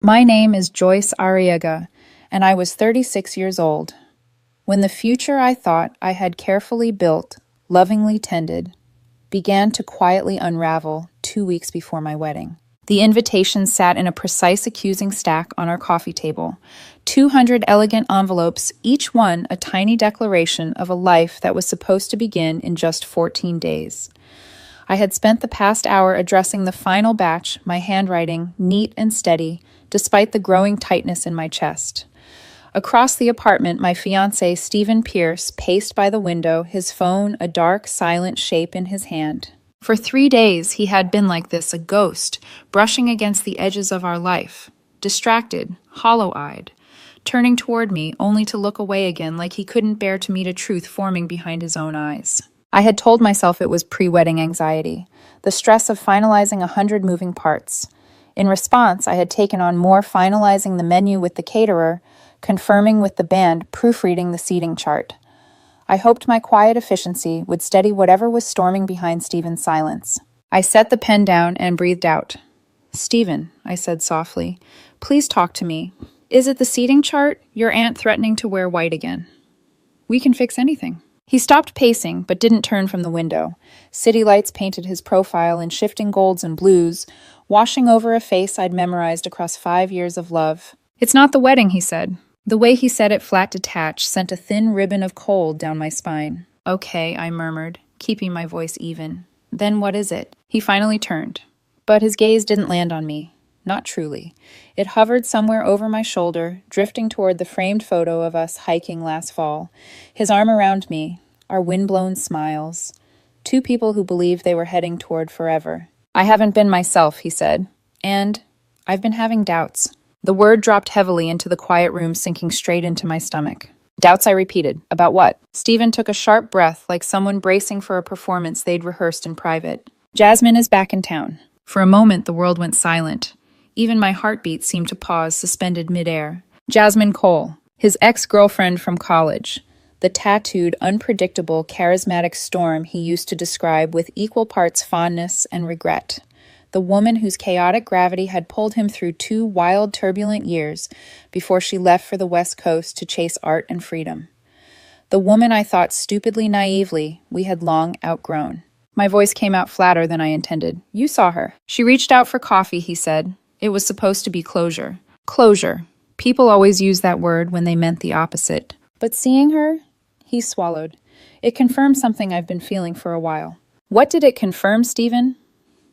My name is Joyce Arriaga, and I was 36 years old when the future I thought I had carefully built, lovingly tended, began to quietly unravel 2 weeks before my wedding. The invitations sat in a precise accusing stack on our coffee table, 200 elegant envelopes, each one a tiny declaration of a life that was supposed to begin in just 14 days. I had spent the past hour addressing the final batch, my handwriting neat and steady, despite the growing tightness in my chest. Across the apartment, my fiancé, Stephen Pierce, paced by the window, his phone a dark, silent shape in his hand. For 3 days, he had been like this, a ghost, brushing against the edges of our life, distracted, hollow-eyed, turning toward me only to look away again like he couldn't bear to meet a truth forming behind his own eyes. I had told myself it was pre-wedding anxiety, the stress of finalizing 100 moving parts. In response, I had taken on more finalizing the menu with the caterer, confirming with the band, proofreading the seating chart. I hoped my quiet efficiency would steady whatever was storming behind Stephen's silence. I set the pen down and breathed out. "Stephen," I said softly, "please talk to me. Is it the seating chart? Your aunt threatening to wear white again? We can fix anything." He stopped pacing, but didn't turn from the window. City lights painted his profile in shifting golds and blues, washing over a face I'd memorized across 5 years of love. "It's not the wedding," he said. The way he said it, flat detached, sent a thin ribbon of cold down my spine. "Okay," I murmured, keeping my voice even. "Then what is it?" He finally turned. But his gaze didn't land on me. Not truly. It hovered somewhere over my shoulder, drifting toward the framed photo of us hiking last fall. His arm around me, our wind-blown smiles. Two people who believed they were heading toward forever. "I haven't been myself," he said. "And I've been having doubts." The word dropped heavily into the quiet room, sinking straight into my stomach. "Doubts," I repeated. "About what?" Stephen took a sharp breath, like someone bracing for a performance they'd rehearsed in private. "Jasmine is back in town." For a moment, the world went silent. Even my heartbeat seemed to pause, suspended midair. Jasmine Cole, his ex-girlfriend from college. The tattooed, unpredictable, charismatic storm he used to describe with equal parts fondness and regret. The woman whose chaotic gravity had pulled him through 2 wild, turbulent years before she left for the West Coast to chase art and freedom. The woman I thought stupidly naively we had long outgrown. My voice came out flatter than I intended. "You saw her. She reached out for coffee," he said. It was supposed to be closure. Closure. People always used that word when they meant the opposite. But seeing her? He swallowed. "It confirmed something I've been feeling for a while." "What did it confirm, Stephen?"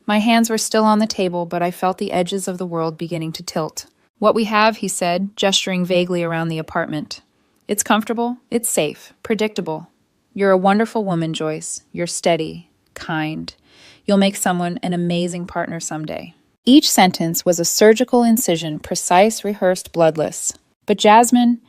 My hands were still on the table, but I felt the edges of the world beginning to tilt. "What we have," he said, gesturing vaguely around the apartment. "It's comfortable, it's safe, predictable. You're a wonderful woman, Joyce. You're steady, kind. You'll make someone an amazing partner someday." Each sentence was a surgical incision, precise, rehearsed, bloodless. But Jasmine,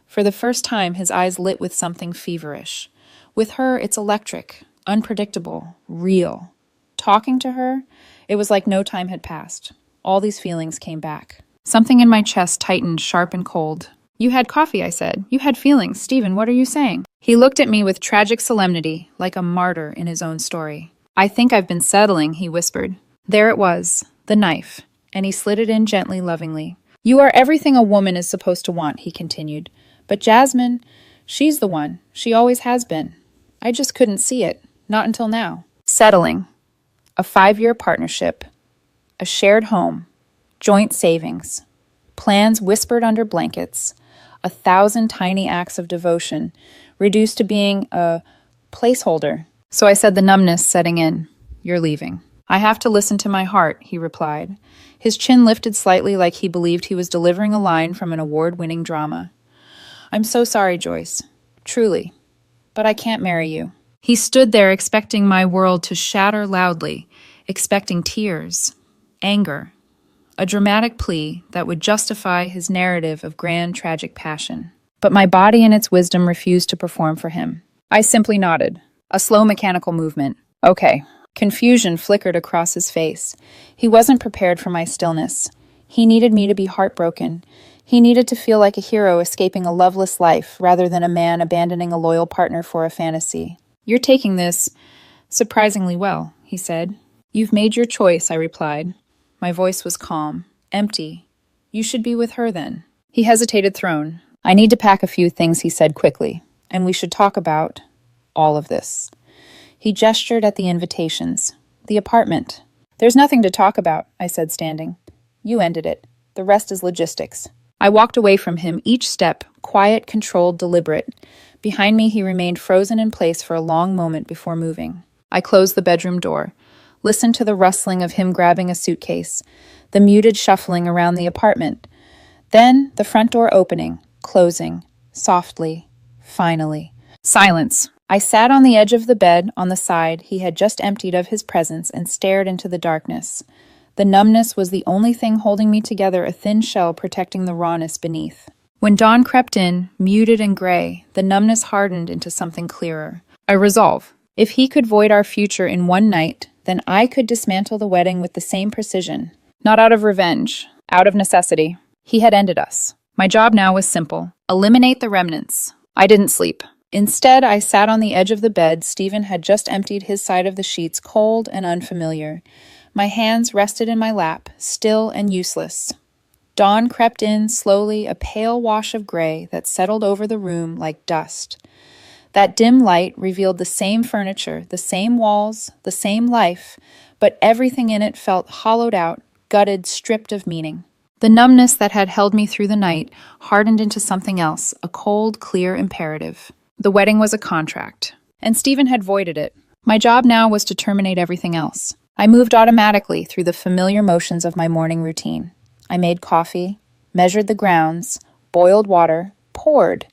for the first time, his eyes lit with something feverish. With her, it's electric, unpredictable, real. Talking to her, it was like no time had passed. All these feelings came back. Something in my chest tightened, sharp and cold. "You had coffee," I said. "You had feelings. Stephen, what are you saying?" He looked at me with tragic solemnity, like a martyr in his own story. "I think I've been settling," he whispered. There it was, the knife, and he slid it in gently, lovingly. "You are everything a woman is supposed to want," he continued. "But Jasmine, she's the one. She always has been. I just couldn't see it. Not until now." Settling. A 5-year partnership, a shared home, joint savings, plans whispered under blankets, 1,000 tiny acts of devotion, reduced to being a placeholder. So I said, the numbness setting in, "You're leaving." "I have to listen to my heart," he replied. His chin lifted slightly like he believed he was delivering a line from an award-winning drama. "I'm so sorry, Joyce. Truly. But I can't marry you." He stood there expecting my world to shatter loudly, expecting tears, anger, a dramatic plea that would justify his narrative of grand tragic passion. But my body in its wisdom refused to perform for him. I simply nodded, a slow mechanical movement. "Okay." Confusion flickered across his face. He wasn't prepared for my stillness. He needed me to be heartbroken. He needed to feel like a hero escaping a loveless life rather than a man abandoning a loyal partner for a fantasy. "You're taking this surprisingly well," he said. "You've made your choice," I replied. My voice was calm, empty, You should be with her then. He hesitated, thrown. I need to pack a few things, he said quickly, and we should talk about all of this. He gestured at the invitations. The apartment. There's nothing to talk about, I said, standing. You ended it. The rest is logistics. I walked away from him, each step quiet, controlled, deliberate. Behind me, he remained frozen in place for a long moment before moving. I closed the bedroom door, listened to the rustling of him grabbing a suitcase, the muted shuffling around the apartment. Then the front door opening, closing, softly, finally. Silence. I sat on the edge of the bed, on the side he had just emptied of his presence, and stared into the darkness. The numbness was the only thing holding me together, a thin shell protecting the rawness beneath. When dawn crept in, muted and gray, the numbness hardened into something clearer. A resolve. If he could void our future in one night, then I could dismantle the wedding with the same precision. Not out of revenge, out of necessity. He had ended us. My job now was simple. Eliminate the remnants. I didn't sleep. Instead, I sat on the edge of the bed. Stephen had just emptied his side of the sheets, cold and unfamiliar. My hands rested in my lap, still and useless. Dawn crept in slowly, a pale wash of gray that settled over the room like dust. That dim light revealed the same furniture, the same walls, the same life, but everything in it felt hollowed out, gutted, stripped of meaning. The numbness that had held me through the night hardened into something else, a cold, clear imperative. The wedding was a contract, and Stephen had voided it. My job now was to terminate everything else. I moved automatically through the familiar motions of my morning routine. I made coffee, measured the grounds, boiled water, poured.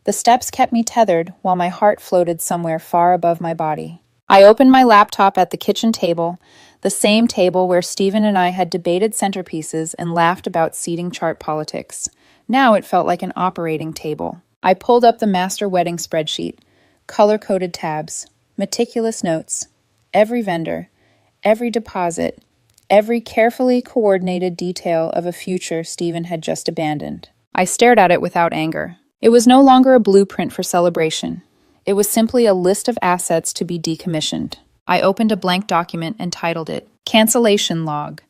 The steps kept me tethered while my heart floated somewhere far above my body. I opened my laptop at the kitchen table, the same table where Stephen and I had debated centerpieces and laughed about seating chart politics. Now it felt like an operating table. I pulled up the master wedding spreadsheet, color-coded tabs, meticulous notes, every vendor, every deposit, every carefully coordinated detail of a future Stephen had just abandoned. I stared at it without anger. It was no longer a blueprint for celebration. It was simply a list of assets to be decommissioned. I opened a blank document and titled it, Cancellation Log.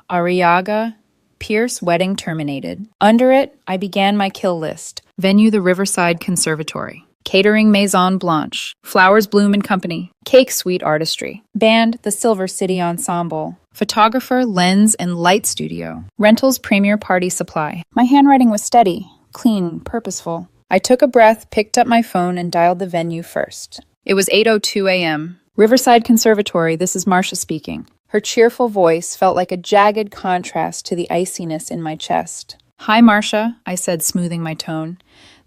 Arriaga Pierce Wedding Terminated. Under it, I began my kill list. Venue the Riverside Conservatory. Catering Maison Blanche. Flowers Bloom and Company. Cake Suite Artistry. Band The Silver City Ensemble. Photographer Lens and Light Studio. Rentals Premier Party Supply. My handwriting was steady, clean, purposeful. I took a breath, picked up my phone, and dialed the venue first. It was 8:02 a.m. Riverside Conservatory, this is Marcia speaking. Her cheerful voice felt like a jagged contrast to the iciness in my chest. Hi, Marcia, I said, smoothing my tone.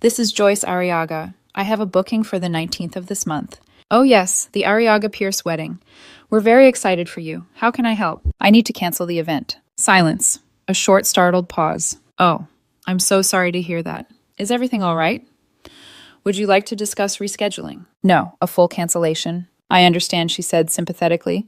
This is Joyce Arriaga. I have a booking for the 19th of this month. Oh yes, the Arriaga Pierce wedding. We're very excited for you. How can I help? I need to cancel the event. Silence. A short, startled pause. Oh, I'm so sorry to hear that. Is everything all right? Would you like to discuss rescheduling? No, a full cancellation. I understand, she said sympathetically.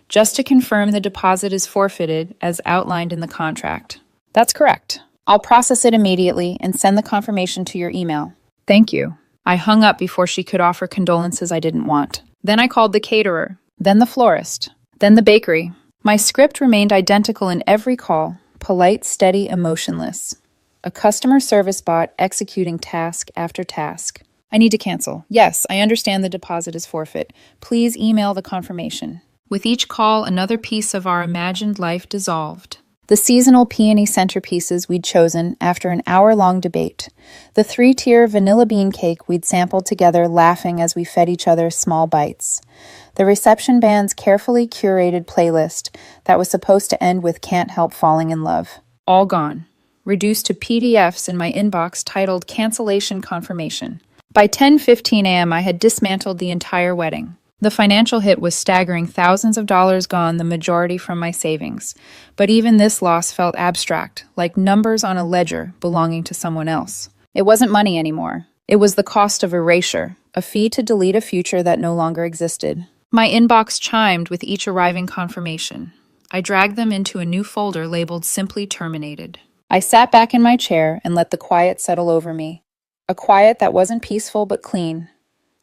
Just to confirm, the deposit is forfeited as outlined in the contract. That's correct. I'll process it immediately and send the confirmation to your email. Thank you. I hung up before she could offer condolences I didn't want. Then I called the caterer, then the florist, then the bakery. My script remained identical in every call, polite, steady, emotionless. A customer service bot executing task after task. I need to cancel. Yes, I understand the deposit is forfeit. Please email the confirmation. With each call, another piece of our imagined life dissolved. The seasonal peony centerpieces we'd chosen after an hour-long debate. The 3-tier vanilla bean cake we'd sampled together, laughing as we fed each other small bites. The reception band's carefully curated playlist that was supposed to end with Can't Help Falling in Love. All gone. Reduced to PDFs in my inbox titled Cancellation Confirmation. By 10:15 a.m., I had dismantled the entire wedding. The financial hit was staggering, thousands of dollars gone, the majority from my savings. But even this loss felt abstract, like numbers on a ledger belonging to someone else. It wasn't money anymore. It was the cost of erasure, a fee to delete a future that no longer existed. My inbox chimed with each arriving confirmation. I dragged them into a new folder labeled Simply Terminated. I sat back in my chair and let the quiet settle over me. A quiet that wasn't peaceful but clean.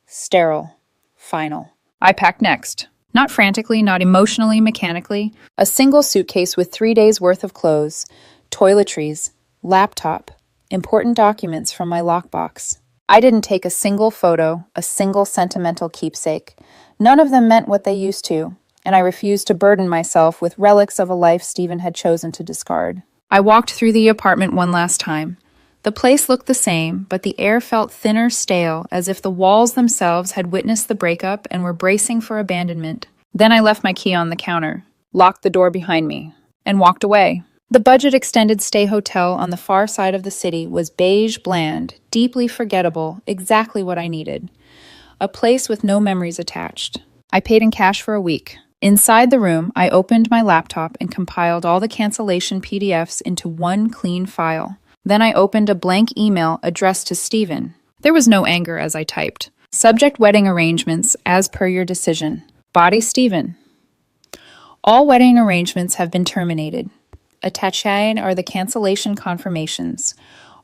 Sterile. Final. I packed next. Not frantically, not emotionally, mechanically. A single suitcase with 3 days' worth of clothes, toiletries, laptop, important documents from my lockbox. I didn't take a single photo, a single sentimental keepsake. None of them meant what they used to, and I refused to burden myself with relics of a life Stephen had chosen to discard. I walked through the apartment one last time. The place looked the same, but the air felt thinner, stale, as if the walls themselves had witnessed the breakup and were bracing for abandonment. Then I left my key on the counter, locked the door behind me, and walked away. The budget extended stay hotel on the far side of the city was beige bland, deeply forgettable, exactly what I needed. A place with no memories attached. I paid in cash for a week. Inside the room, I opened my laptop and compiled all the cancellation PDFs into one clean file. Then I opened a blank email addressed to Stephen. There was no anger as I typed. Subject wedding arrangements as per your decision. Body Stephen. All wedding arrangements have been terminated. Attached are the cancellation confirmations.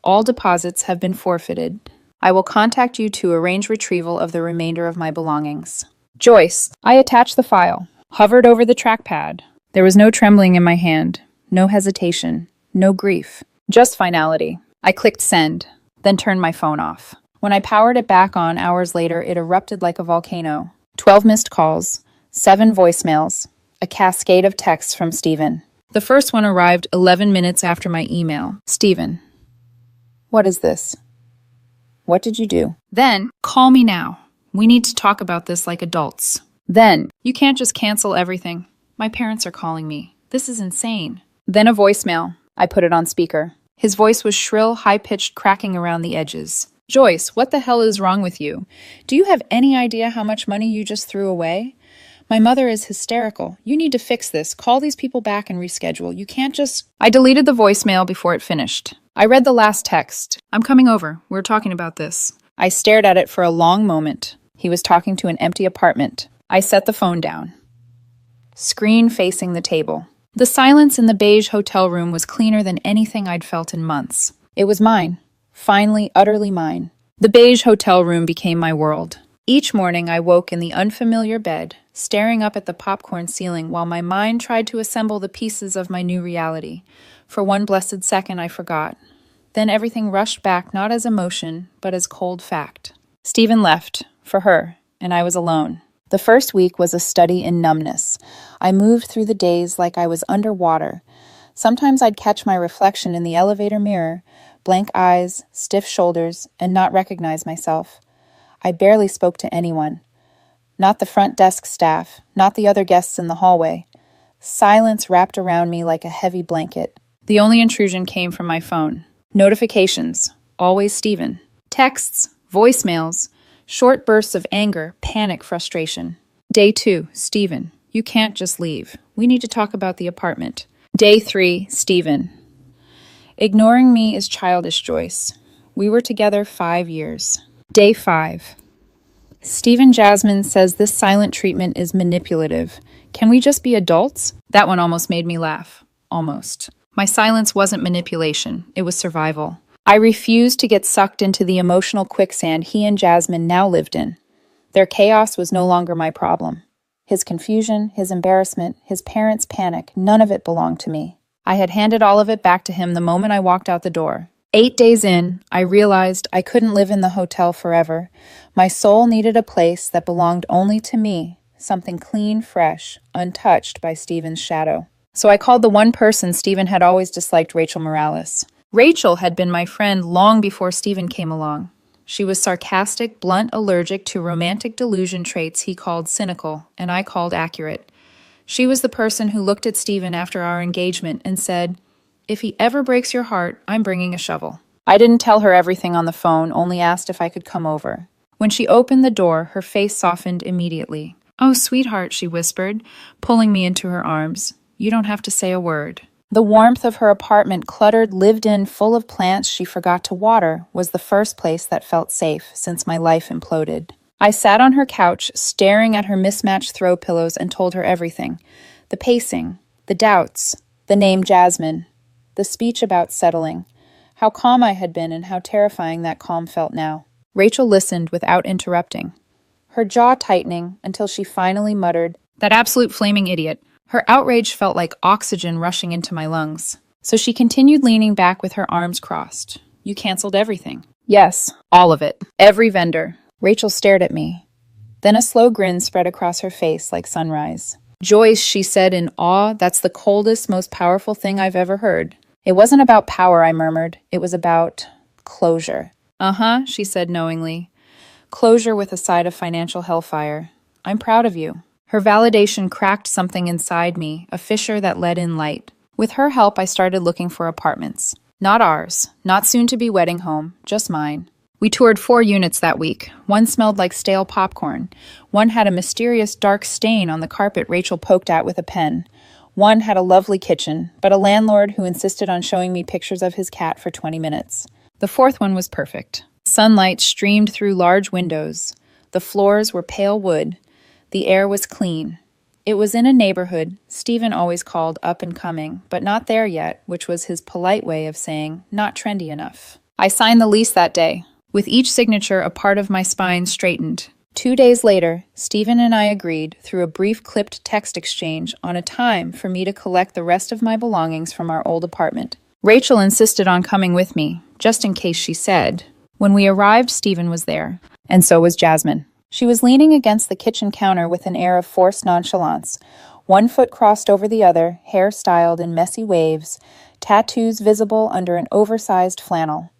All deposits have been forfeited. I will contact you to arrange retrieval of the remainder of my belongings. Joyce. I attached the file, hovered over the trackpad. There was no trembling in my hand, no hesitation, no grief. Just finality. I clicked send, then turned my phone off. When I powered it back on hours later, it erupted like a volcano. 12 missed calls, 7 voicemails, a cascade of texts from Stephen. The first one arrived 11 minutes after my email. Stephen. What is this? What did you do? Then, call me now. We need to talk about this like adults. Then, you can't just cancel everything. My parents are calling me. This is insane. Then a voicemail. I put it on speaker. His voice was shrill, high-pitched, cracking around the edges. Joyce, what the hell is wrong with you? Do you have any idea how much money you just threw away? My mother is hysterical. You need to fix this. Call these people back and reschedule. You can't just... I deleted the voicemail before it finished. I read the last text. I'm coming over. We're talking about this. I stared at it for a long moment. He was talking to an empty apartment. I set the phone down. Screen facing the table. The silence in the beige hotel room was cleaner than anything I'd felt in months. It was mine. Finally, utterly mine. The beige hotel room became my world. Each morning I woke in the unfamiliar bed, staring up at the popcorn ceiling while my mind tried to assemble the pieces of my new reality. For one blessed second I forgot. Then everything rushed back not as emotion, but as cold fact. Stephen left, for her, and I was alone. The first week was a study in numbness. I moved through the days like I was underwater. Sometimes I'd catch my reflection in the elevator mirror, blank eyes, stiff shoulders, and not recognize myself. I barely spoke to anyone. Not the front desk staff, not the other guests in the hallway. Silence wrapped around me like a heavy blanket. The only intrusion came from my phone. Notifications. Always Stephen. Texts, voicemails, short bursts of anger, panic, frustration. Day 2, Stephen. You can't just leave. We need to talk about the apartment. Day 3, Stephen. Ignoring me is childish, Joyce. We were together 5 years. Day 5. Stephen Jasmine says this silent treatment is manipulative. Can we just be adults? That one almost made me laugh. Almost. My silence wasn't manipulation. It was survival. I refused to get sucked into the emotional quicksand he and Jasmine now lived in. Their chaos was no longer my problem. His confusion, his embarrassment, his parents' panic, none of it belonged to me. I had handed all of it back to him the moment I walked out the door. 8 days in, I realized I couldn't live in the hotel forever. My soul needed a place that belonged only to me, something clean, fresh, untouched by Stephen's shadow. So I called the one person Stephen had always disliked, Rachel Morales. Rachel had been my friend long before Stephen came along. She was sarcastic, blunt, allergic to romantic delusion traits he called cynical, and I called accurate. She was the person who looked at Stephen after our engagement and said, "If he ever breaks your heart, I'm bringing a shovel." I didn't tell her everything on the phone, only asked if I could come over. When she opened the door, her face softened immediately. "Oh, sweetheart," she whispered, pulling me into her arms. "You don't have to say a word." The warmth of her apartment, cluttered, lived in, full of plants she forgot to water, was the first place that felt safe since my life imploded. I sat on her couch, staring at her mismatched throw pillows, and told her everything. The pacing, the doubts, the name Jasmine, the speech about settling, how calm I had been and how terrifying that calm felt now. Rachel listened without interrupting, her jaw tightening until she finally muttered, "That absolute flaming idiot." Her outrage felt like oxygen rushing into my lungs. So she continued leaning back with her arms crossed. You canceled everything. Yes, all of it. Every vendor. Rachel stared at me. Then a slow grin spread across her face like sunrise. Joyce, she said in awe, that's the coldest, most powerful thing I've ever heard. It wasn't about power, I murmured. It was about closure. Uh-huh, she said knowingly. Closure with a side of financial hellfire. I'm proud of you. Her validation cracked something inside me, a fissure that let in light. With her help, I started looking for apartments. Not ours, not soon-to-be wedding home, just mine. We toured 4 units that week. One smelled like stale popcorn. One had a mysterious dark stain on the carpet Rachel poked at with a pen. One had a lovely kitchen, but a landlord who insisted on showing me pictures of his cat for 20 minutes. The 4th one was perfect. Sunlight streamed through large windows. The floors were pale wood. The air was clean. It was in a neighborhood Stephen always called up and coming, but not there yet, which was his polite way of saying not trendy enough. I signed the lease that day. With each signature, a part of my spine straightened. 2 days later, Stephen and I agreed, through a brief clipped text exchange, on a time for me to collect the rest of my belongings from our old apartment. Rachel insisted on coming with me, just in case she said. When we arrived, Stephen was there, and so was Jasmine. She was leaning against the kitchen counter with an air of forced nonchalance, one foot crossed over the other, hair styled in messy waves, tattoos visible under an oversized flannel.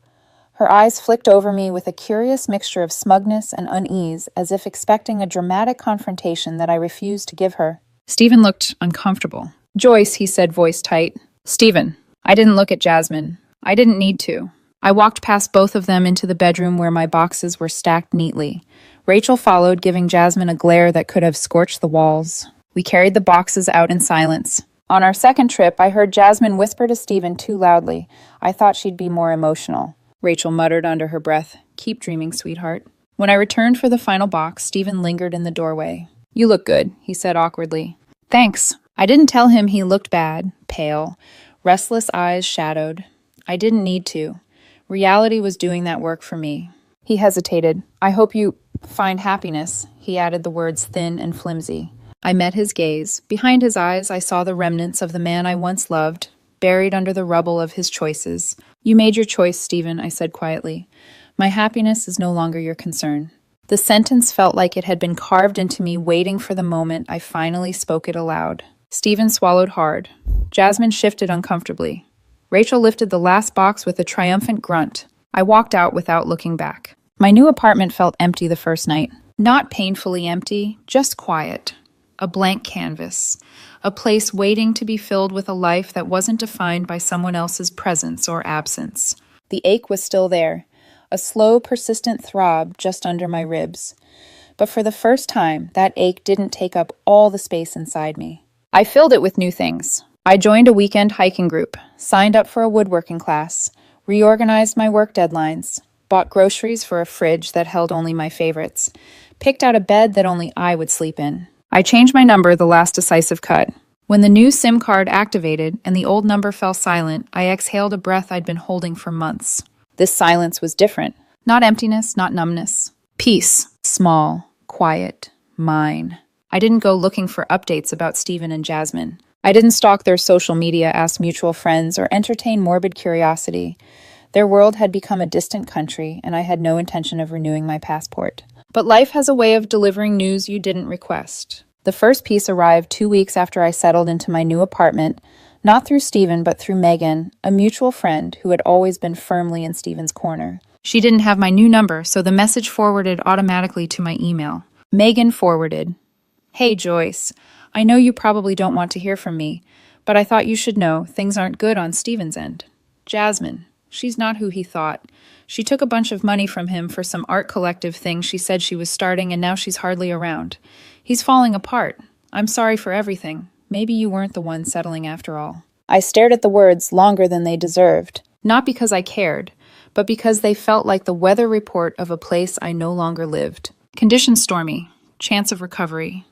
Her eyes flicked over me with a curious mixture of smugness and unease, as if expecting a dramatic confrontation that I refused to give her. Stephen looked uncomfortable. Joyce, he said, voice tight. Stephen. I didn't look at Jasmine. I didn't need to. I walked past both of them into the bedroom where my boxes were stacked neatly. Rachel followed, giving Jasmine a glare that could have scorched the walls. We carried the boxes out in silence. On our second trip, I heard Jasmine whisper to Stephen too loudly. I thought she'd be more emotional. Rachel muttered under her breath, "Keep dreaming, sweetheart." When I returned for the final box, Stephen lingered in the doorway. "You look good," he said awkwardly. "Thanks." I didn't tell him he looked bad, pale, restless eyes shadowed. I didn't need to. Reality was doing that work for me. He hesitated. "I hope you find happiness," he added the words thin and flimsy. I met his gaze. Behind his eyes, I saw the remnants of the man I once loved, buried under the rubble of his choices. "You made your choice, Stephen," I said quietly. "My happiness is no longer your concern." The sentence felt like it had been carved into me, waiting for the moment I finally spoke it aloud. Stephen swallowed hard. Jasmine shifted uncomfortably. Rachel lifted the last box with a triumphant grunt. I walked out without looking back. My new apartment felt empty the first night. Not painfully empty, just quiet. A blank canvas. A place waiting to be filled with a life that wasn't defined by someone else's presence or absence. The ache was still there, a slow, persistent throb just under my ribs. But for the first time, that ache didn't take up all the space inside me. I filled it with new things. I joined a weekend hiking group, signed up for a woodworking class, reorganized my work deadlines, bought groceries for a fridge that held only my favorites, picked out a bed that only I would sleep in. I changed my number the last decisive cut. When the new SIM card activated and the old number fell silent, I exhaled a breath I'd been holding for months. This silence was different. Not emptiness, not numbness. Peace. Small, quiet, mine. I didn't go looking for updates about Stephen and Jasmine. I didn't stalk their social media, ask mutual friends, or entertain morbid curiosity. Their world had become a distant country, and I had no intention of renewing my passport. But life has a way of delivering news you didn't request. The first piece arrived 2 weeks after I settled into my new apartment, not through Stephen, but through Megan, a mutual friend who had always been firmly in Stephen's corner. She didn't have my new number, so the message forwarded automatically to my email. Megan forwarded, "Hey, Joyce. I know you probably don't want to hear from me, but I thought you should know things aren't good on Stephen's end. Jasmine, she's not who he thought. She took a bunch of money from him for some art collective thing she said she was starting, and now she's hardly around. He's falling apart. I'm sorry for everything. Maybe you weren't the one settling after all." I stared at the words longer than they deserved, not because I cared, but because they felt like the weather report of a place I no longer lived. Conditions stormy. Chance of recovery.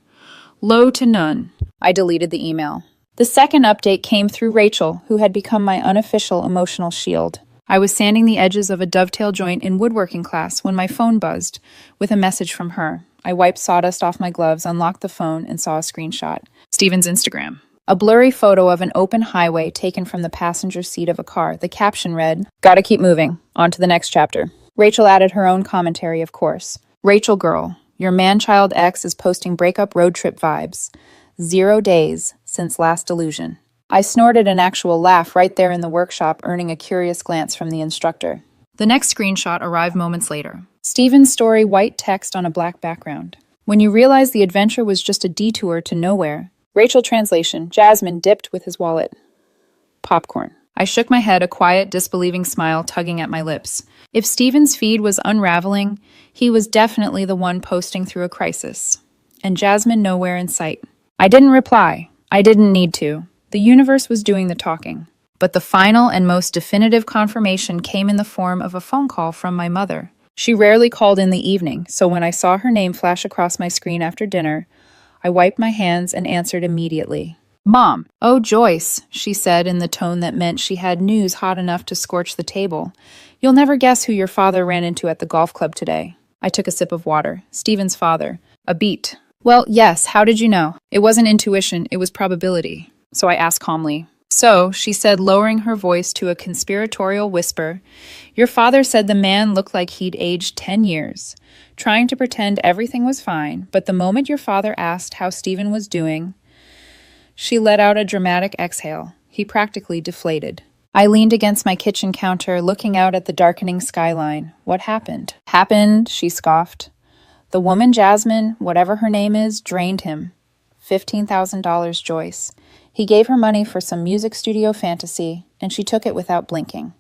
Low to none. I deleted the email. The second update came through Rachel, who had become my unofficial emotional shield. I was sanding the edges of a dovetail joint in woodworking class when my phone buzzed with a message from her. I wiped sawdust off my gloves, unlocked the phone, and saw a screenshot. Stephen's Instagram. A blurry photo of an open highway taken from the passenger seat of a car. The caption read, "Gotta keep moving. On to the next chapter." Rachel added her own commentary, of course. "Rachel girl, your man-child ex is posting breakup road trip vibes. 0 days since last delusion." I snorted an actual laugh right there in the workshop, earning a curious glance from the instructor. The next screenshot arrived moments later. Stephen's story, white text on a black background. When you realize the adventure was just a detour to nowhere. Rachel translation, Jasmine dipped with his wallet. Popcorn. I shook my head, a quiet, disbelieving smile tugging at my lips. If Stephen's feed was unraveling, he was definitely the one posting through a crisis. And Jasmine nowhere in sight. I didn't reply. I didn't need to. The universe was doing the talking. But the final and most definitive confirmation came in the form of a phone call from my mother. She rarely called in the evening, so when I saw her name flash across my screen after dinner, I wiped my hands and answered immediately. "Mom." "Oh, Joyce," she said in the tone that meant she had news hot enough to scorch the table. "You'll never guess who your father ran into at the golf club today." I took a sip of water. Stephen's father. A beat. "Well, yes, how did you know?" "It wasn't intuition, it was probability." So I asked calmly. "So," she said, lowering her voice to a conspiratorial whisper, "your father said the man looked like he'd aged 10 years, trying to pretend everything was fine, but the moment your father asked how Stephen was doing..." She let out a dramatic exhale. He practically deflated. I leaned against my kitchen counter, looking out at the darkening skyline. "What happened?" "Happened," she scoffed. "The woman Jasmine, whatever her name is, drained him. $15,000, Joyce. He gave her money for some music studio fantasy, and she took it without blinking.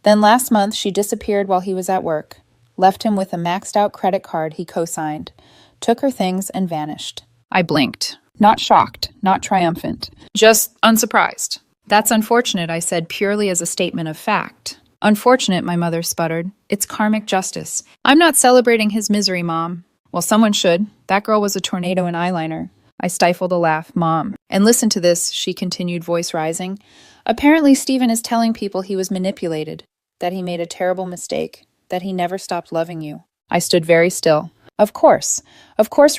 Then last month, she disappeared while he was at work, left him with a maxed-out credit card he co-signed, took her things, and vanished." I blinked. Not shocked, not triumphant. Just unsurprised. "That's unfortunate," I said, purely as a statement of fact. "Unfortunate," my mother sputtered. "It's karmic justice. I'm not celebrating his misery, Mom." "Well, someone should. That girl was a tornado in eyeliner." I stifled a laugh. "Mom. And listen to this," she continued, voice rising. "Apparently Stephen is telling people he was manipulated, that he made a terrible mistake, that he never stopped loving you." I stood very still. Of course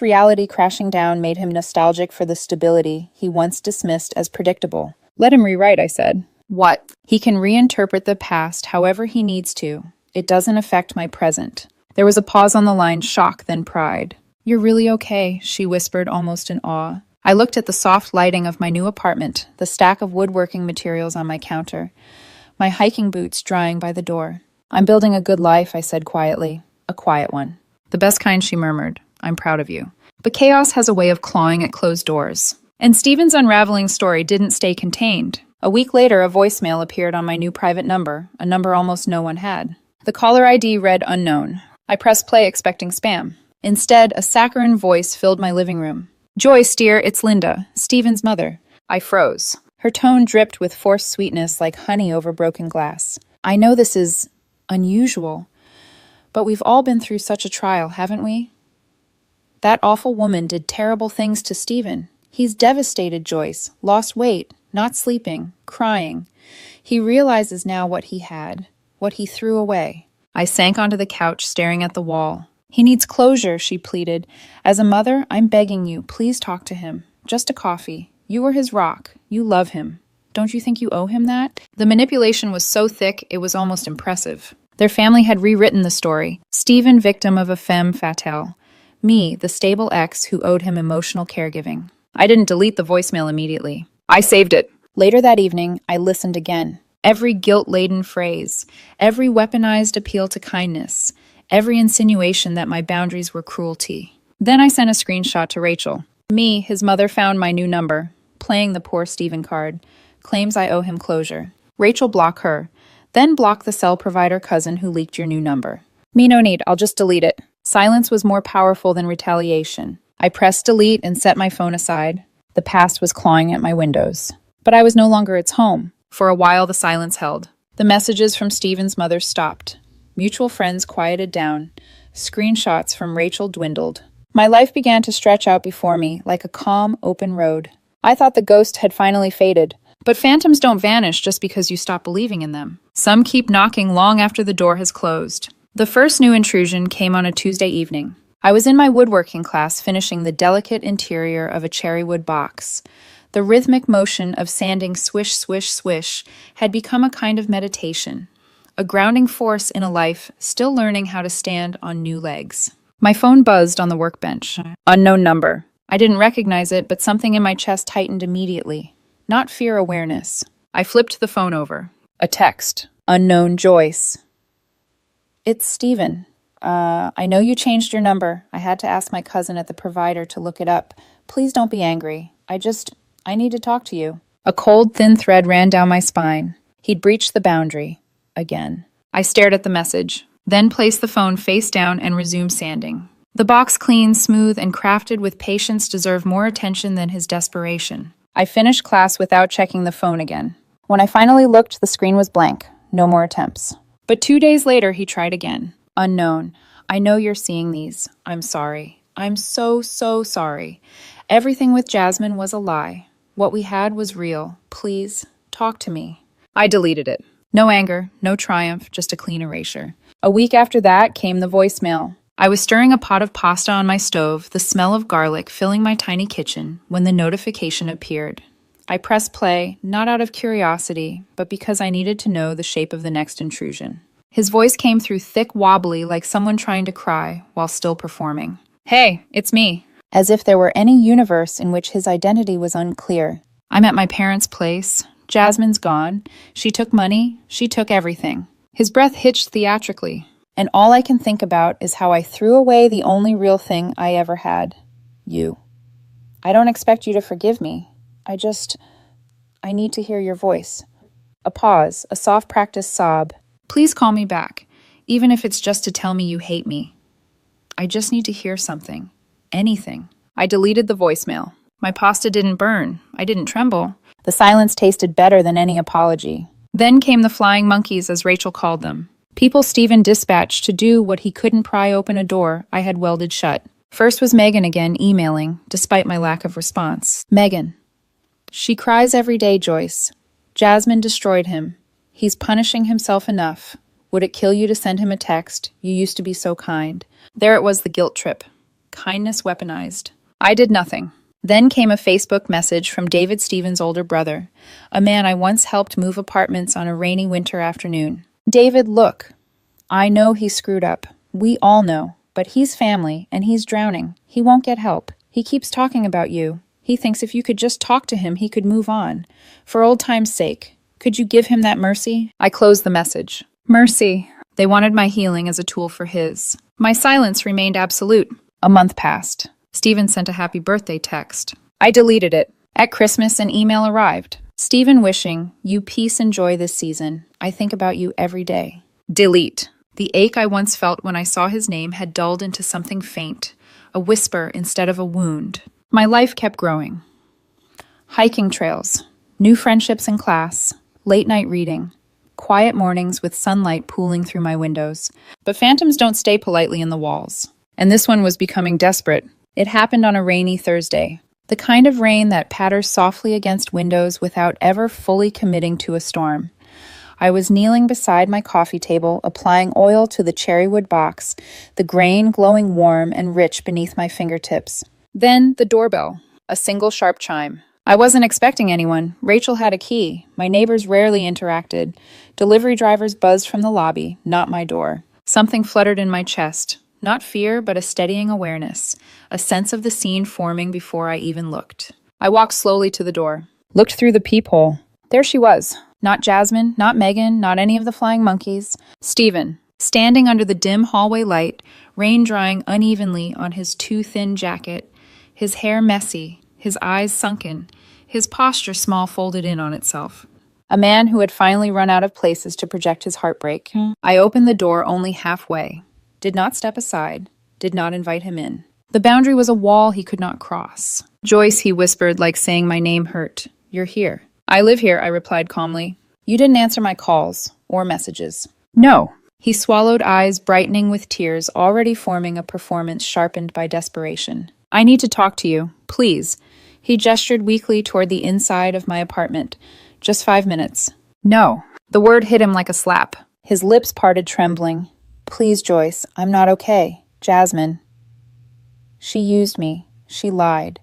reality crashing down made him nostalgic for the stability he once dismissed as predictable. "Let him rewrite," I said. "What?" "He can reinterpret the past however he needs to. It doesn't affect my present." There was a pause on the line, shock, then pride. "You're really okay," she whispered, almost in awe. I looked at the soft lighting of my new apartment, the stack of woodworking materials on my counter, my hiking boots drying by the door. "I'm building a good life," I said quietly. "A quiet one." "The best kind," she murmured. "I'm proud of you." But chaos has a way of clawing at closed doors. And Stephen's unraveling story didn't stay contained. A week later, a voicemail appeared on my new private number, a number almost no one had. The caller ID read unknown. I pressed play expecting spam. Instead, a saccharine voice filled my living room. "Joyce, dear, it's Linda, Stephen's mother." I froze. Her tone dripped with forced sweetness like honey over broken glass. "I know this is unusual, but we've all been through such a trial, haven't we? That awful woman did terrible things to Stephen. He's devastated, Joyce, lost weight, not sleeping, crying. He realizes now what he had, what he threw away." I sank onto the couch, staring at the wall. "He needs closure," she pleaded. "As a mother, I'm begging you, please talk to him. Just a coffee. You were his rock. You love him. Don't you think you owe him that?" The manipulation was so thick, it was almost impressive. Their family had rewritten the story. Stephen, victim of a femme fatale. Me, the stable ex who owed him emotional caregiving. I didn't delete the voicemail immediately. I saved it. Later that evening, I listened again. Every guilt-laden phrase, every weaponized appeal to kindness, every insinuation that my boundaries were cruelty. Then I sent a screenshot to Rachel. Me, his mother, found my new number, playing the poor Stephen card. Claims I owe him closure. Rachel, block her. Then block the cell provider cousin who leaked your new number. Me, no need, I'll just delete it. Silence was more powerful than retaliation. I pressed delete and set my phone aside. The past was clawing at my windows. But I was no longer its home. For a while, the silence held. The messages from Stephen's mother stopped. Mutual friends quieted down. Screenshots from Rachel dwindled. My life began to stretch out before me like a calm, open road. I thought the ghost had finally faded. But phantoms don't vanish just because you stop believing in them. Some keep knocking long after the door has closed. The first new intrusion came on a Tuesday evening. I was in my woodworking class finishing the delicate interior of a cherrywood box. The rhythmic motion of sanding swish, swish, swish had become a kind of meditation, a grounding force in a life still learning how to stand on new legs. My phone buzzed on the workbench. Unknown number. I didn't recognize it, but something in my chest tightened immediately. Not fear awareness. I flipped the phone over. A text. Unknown Joyce. It's Steven. I know you changed your number. I had to ask my cousin at the provider to look it up. Please don't be angry. I need to talk to you. A cold, thin thread ran down my spine. He'd breached the boundary. Again. I stared at the message, then placed the phone face down and resumed sanding. The box clean, smooth, and crafted with patience deserved more attention than his desperation. I finished class without checking the phone again. When I finally looked, the screen was blank. No more attempts. But 2 days later, he tried again. Unknown. I know you're seeing these. I'm sorry. I'm so sorry. Everything with Jasmine was a lie. What we had was real. Please, talk to me. I deleted it. No anger, no triumph, just a clean erasure. A week after that came the voicemail. I was stirring a pot of pasta on my stove, the smell of garlic filling my tiny kitchen, when the notification appeared. I pressed play, not out of curiosity, but because I needed to know the shape of the next intrusion. His voice came through thick, wobbly, like someone trying to cry while still performing. Hey, it's me. As if there were any universe in which his identity was unclear. I'm at my parents' place. Jasmine's gone. She took money. She took everything. His breath hitched theatrically, and all I can think about is how I threw away the only real thing I ever had. You. I don't expect you to forgive me. I need to hear your voice. A pause, a soft practice sob. Please call me back, even if it's just to tell me you hate me. I just need to hear something. Anything. I deleted the voicemail. My pasta didn't burn. I didn't tremble. The silence tasted better than any apology. Then came the flying monkeys, as Rachel called them. People Steven dispatched to do what he couldn't pry open a door I had welded shut. First was Megan again, emailing, despite my lack of response. Megan. She cries every day, Joyce. Jasmine destroyed him. He's punishing himself enough. Would it kill you to send him a text? You used to be so kind. There it was, the guilt trip. Kindness weaponized. I did nothing. Then came a Facebook message from David Stevens' older brother, a man I once helped move apartments on a rainy winter afternoon. David, look. I know he screwed up. We all know. But he's family, and he's drowning. He won't get help. He keeps talking about you. He thinks if you could just talk to him, he could move on. For old time's sake, could you give him that mercy? I closed the message. Mercy. They wanted my healing as a tool for his. My silence remained absolute. A month passed. Steven sent a happy birthday text. I deleted it. At Christmas, an email arrived. Steven wishing you peace and joy this season. I think about you every day. Delete. The ache I once felt when I saw his name had dulled into something faint, a whisper instead of a wound. My life kept growing. Hiking trails, new friendships in class, late-night reading, quiet mornings with sunlight pooling through my windows. But phantoms don't stay politely in the walls. And this one was becoming desperate. It happened on a rainy Thursday, the kind of rain that patters softly against windows without ever fully committing to a storm. I was kneeling beside my coffee table, applying oil to the cherrywood box, the grain glowing warm and rich beneath my fingertips. Then the doorbell, a single sharp chime. I wasn't expecting anyone. Rachel had a key. My neighbors rarely interacted. Delivery drivers buzzed from the lobby, not my door. Something fluttered in my chest. Not fear, but a steadying awareness, a sense of the scene forming before I even looked. I walked slowly to the door, looked through the peephole. There she was. Not Jasmine, not Megan, not any of the flying monkeys. Steven, standing under the dim hallway light, rain drying unevenly on his too thin jacket, his hair messy, his eyes sunken, his posture small folded in on itself. A man who had finally run out of places to project his heartbreak. I opened the door only halfway, did not step aside, did not invite him in. The boundary was a wall he could not cross. Joyce, he whispered, like saying my name hurt. You're here. I live here, I replied calmly. You didn't answer my calls or messages. No. He swallowed, eyes brightening with tears, already forming a performance sharpened by desperation. I need to talk to you, please. He gestured weakly toward the inside of my apartment. Just 5 minutes. No. The word hit him like a slap. His lips parted, trembling. Please, Joyce, I'm not okay. Jasmine. She used me. She lied.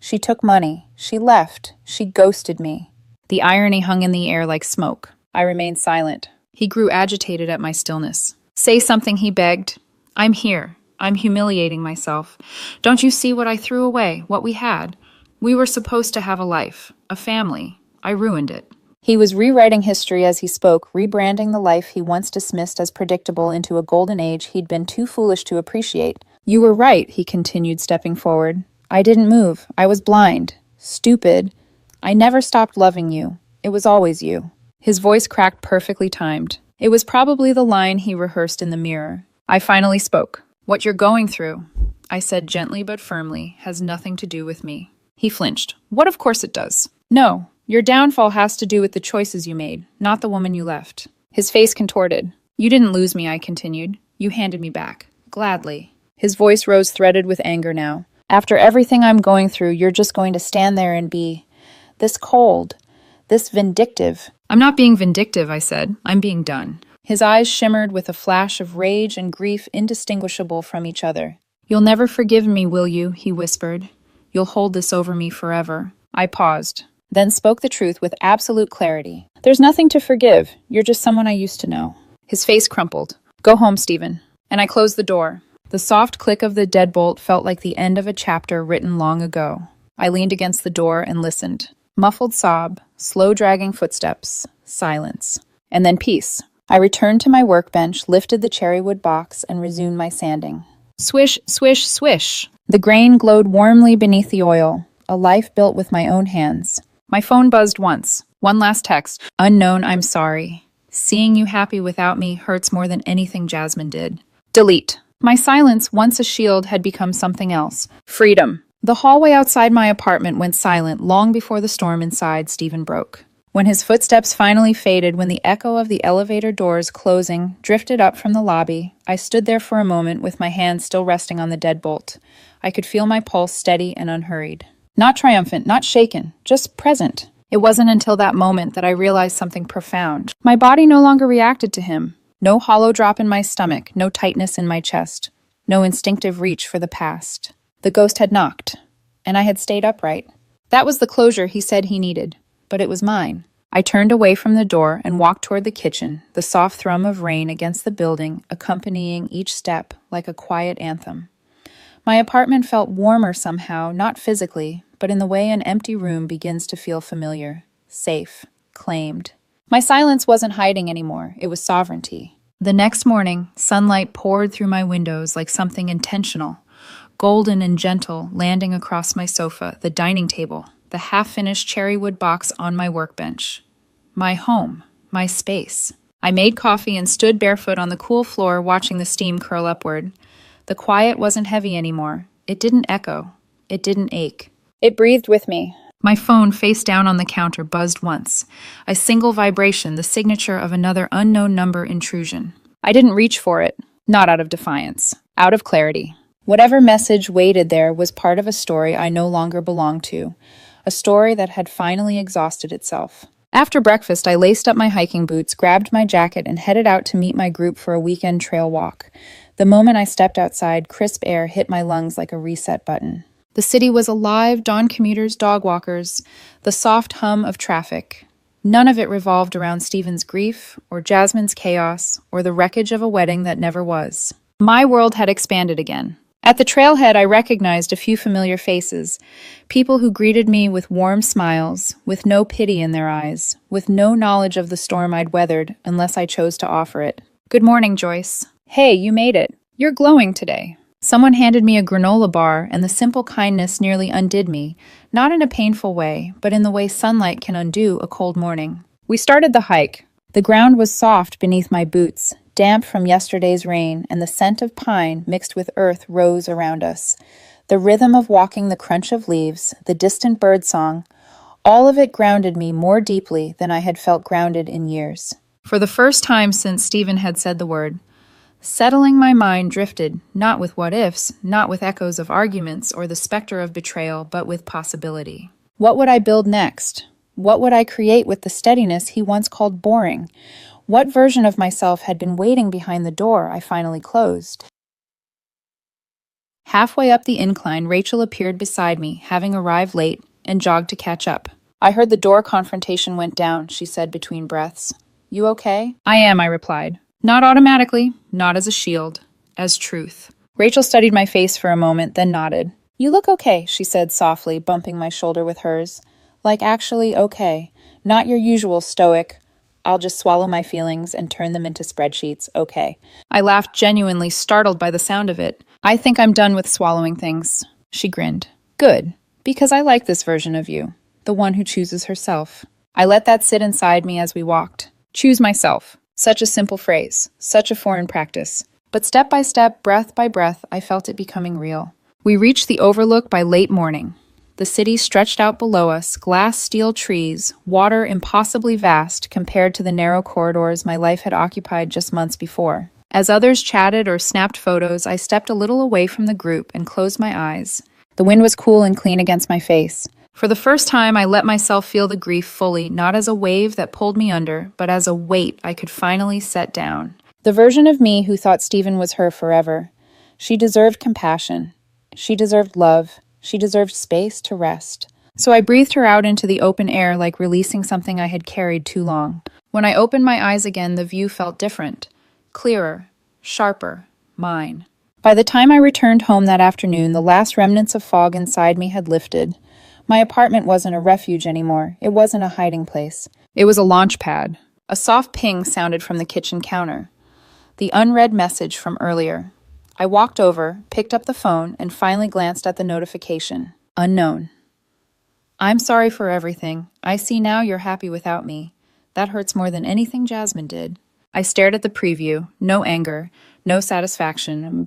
She took money. She left. She ghosted me. The irony hung in the air like smoke. I remained silent. He grew agitated at my stillness. Say something, he begged. I'm here. I'm humiliating myself. Don't you see what I threw away, what we had? We were supposed to have a life, a family. I ruined it. He was rewriting history as he spoke, rebranding the life he once dismissed as predictable into a golden age he'd been too foolish to appreciate. You were right, he continued, stepping forward. I didn't move. I was blind. Stupid. I never stopped loving you. It was always you. His voice cracked, perfectly timed. It was probably the line he rehearsed in the mirror. I finally spoke. What you're going through, I said gently but firmly, has nothing to do with me. He flinched. What, of course it does. No, your downfall has to do with the choices you made, not the woman you left. His face contorted. You didn't lose me, I continued. You handed me back. Gladly. His voice rose, threaded with anger now. After everything I'm going through, you're just going to stand there and be this cold, this vindictive. I'm not being vindictive, I said. I'm being done. His eyes shimmered with a flash of rage and grief indistinguishable from each other. You'll never forgive me, will you? He whispered. You'll hold this over me forever. I paused, then spoke the truth with absolute clarity. There's nothing to forgive. You're just someone I used to know. His face crumpled. Go home, Stephen. And I closed the door. The soft click of the deadbolt felt like the end of a chapter written long ago. I leaned against the door and listened. Muffled sob, slow dragging footsteps, silence, and then peace. I returned to my workbench, lifted the cherrywood box, and resumed my sanding. Swish, swish, swish. The grain glowed warmly beneath the oil, a life built with my own hands. My phone buzzed once. One last text. Unknown, I'm sorry. Seeing you happy without me hurts more than anything Jasmine did. Delete. My silence, once a shield, had become something else. Freedom. The hallway outside my apartment went silent long before the storm inside Stephen broke. When his footsteps finally faded, when the echo of the elevator doors closing drifted up from the lobby, I stood there for a moment with my hand still resting on the deadbolt. I could feel my pulse steady and unhurried. Not triumphant, not shaken, just present. It wasn't until that moment that I realized something profound. My body no longer reacted to him. No hollow drop in my stomach, no tightness in my chest, no instinctive reach for the past. The ghost had knocked, and I had stayed upright. That was the closure he said he needed, but it was mine. I turned away from the door and walked toward the kitchen, the soft thrum of rain against the building accompanying each step like a quiet anthem. My apartment felt warmer somehow, not physically, but in the way an empty room begins to feel familiar, safe, claimed. My silence wasn't hiding anymore, it was sovereignty. The next morning, sunlight poured through my windows like something intentional, golden and gentle, landing across my sofa, the dining table, the half-finished cherrywood box on my workbench. My home, my space. I made coffee and stood barefoot on the cool floor watching the steam curl upward. The quiet wasn't heavy anymore. It didn't echo. It didn't ache. It breathed with me. My phone, face down on the counter, buzzed once. A single vibration, the signature of another unknown number intrusion. I didn't reach for it, not out of defiance, out of clarity. Whatever message waited there was part of a story I no longer belonged to, a story that had finally exhausted itself. After breakfast, I laced up my hiking boots, grabbed my jacket, and headed out to meet my group for a weekend trail walk. The moment I stepped outside, crisp air hit my lungs like a reset button. The city was alive, dawn commuters, dog walkers, the soft hum of traffic. None of it revolved around Stephen's grief, or Jasmine's chaos, or the wreckage of a wedding that never was. My world had expanded again. At the trailhead, I recognized a few familiar faces, people who greeted me with warm smiles, with no pity in their eyes, with no knowledge of the storm I'd weathered unless I chose to offer it. Good morning, Joyce. Hey, you made it. You're glowing today. Someone handed me a granola bar, and the simple kindness nearly undid me, not in a painful way, but in the way sunlight can undo a cold morning. We started the hike. The ground was soft beneath my boots, damp from yesterday's rain, and the scent of pine mixed with earth rose around us. The rhythm of walking, the crunch of leaves, the distant bird song, all of it grounded me more deeply than I had felt grounded in years. For the first time since Stephen had said the word, settling, my mind drifted, not with what-ifs, not with echoes of arguments or the specter of betrayal, but with possibility. What would I build next? What would I create with the steadiness he once called boring? What version of myself had been waiting behind the door I finally closed? Halfway up the incline, Rachel appeared beside me, having arrived late, and jogged to catch up. I heard the door confrontation went down, she said between breaths. You okay? I am, I replied. Not automatically, not as a shield, as truth. Rachel studied my face for a moment, then nodded. You look okay, she said softly, bumping my shoulder with hers. Like actually okay. Not your usual stoic, I'll just swallow my feelings and turn them into spreadsheets, okay. I laughed, genuinely startled by the sound of it. I think I'm done with swallowing things. She grinned. Good, because I like this version of you, the one who chooses herself. I let that sit inside me as we walked. Choose myself. Such a simple phrase, such a foreign practice. But step by step, breath by breath, I felt it becoming real. We reached the overlook by late morning. The city stretched out below us, glass steel trees, water impossibly vast compared to the narrow corridors my life had occupied just months before. As others chatted or snapped photos, I stepped a little away from the group and closed my eyes. The wind was cool and clean against my face. For the first time, I let myself feel the grief fully, not as a wave that pulled me under, but as a weight I could finally set down. The version of me who thought Stephen was her forever. She deserved compassion. She deserved love. She deserved space to rest. So I breathed her out into the open air like releasing something I had carried too long. When I opened my eyes again, the view felt different. Clearer, sharper, mine. By the time I returned home that afternoon, the last remnants of fog inside me had lifted. My apartment wasn't a refuge anymore. It wasn't a hiding place. It was a launch pad. A soft ping sounded from the kitchen counter. The unread message from earlier. I walked over, picked up the phone, and finally glanced at the notification. Unknown. I'm sorry for everything. I see now you're happy without me. That hurts more than anything Jasmine did. I stared at the preview. No anger, no satisfaction,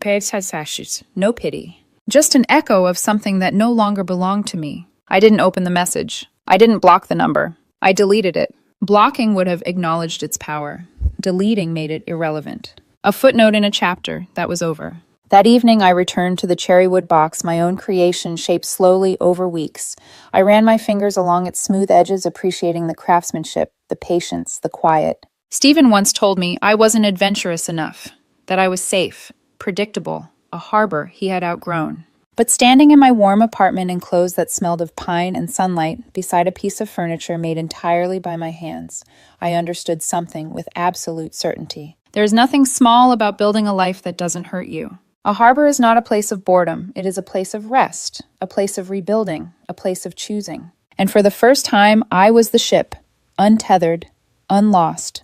no pity. Just an echo of something that no longer belonged to me. I didn't open the message. I didn't block the number. I deleted it. Blocking would have acknowledged its power. Deleting made it irrelevant. A footnote in a chapter, that was over. That evening I returned to the cherrywood box, my own creation shaped slowly over weeks. I ran my fingers along its smooth edges, appreciating the craftsmanship, the patience, the quiet. Stephen once told me I wasn't adventurous enough, that I was safe, predictable, a harbor he had outgrown. But standing in my warm apartment in clothes that smelled of pine and sunlight, beside a piece of furniture made entirely by my hands, I understood something with absolute certainty. There is nothing small about building a life that doesn't hurt you. A harbor is not a place of boredom. It is a place of rest, a place of rebuilding, a place of choosing. And for the first time, I was the ship, untethered, unlost,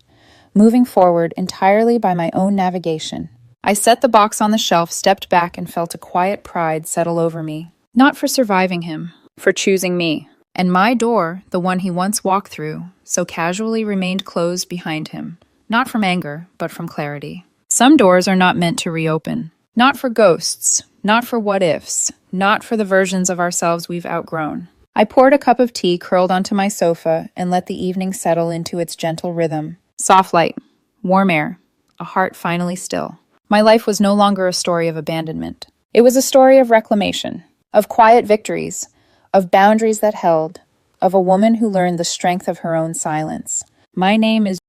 moving forward entirely by my own navigation. I set the box on the shelf, stepped back, and felt a quiet pride settle over me. Not for surviving him, for choosing me. And my door, the one he once walked through, so casually remained closed behind him. Not from anger, but from clarity. Some doors are not meant to reopen. Not for ghosts, not for what-ifs, not for the versions of ourselves we've outgrown. I poured a cup of tea, curled onto my sofa, and let the evening settle into its gentle rhythm. Soft light, warm air, a heart finally still. My life was no longer a story of abandonment. It was a story of reclamation, of quiet victories, of boundaries that held, of a woman who learned the strength of her own silence. My name is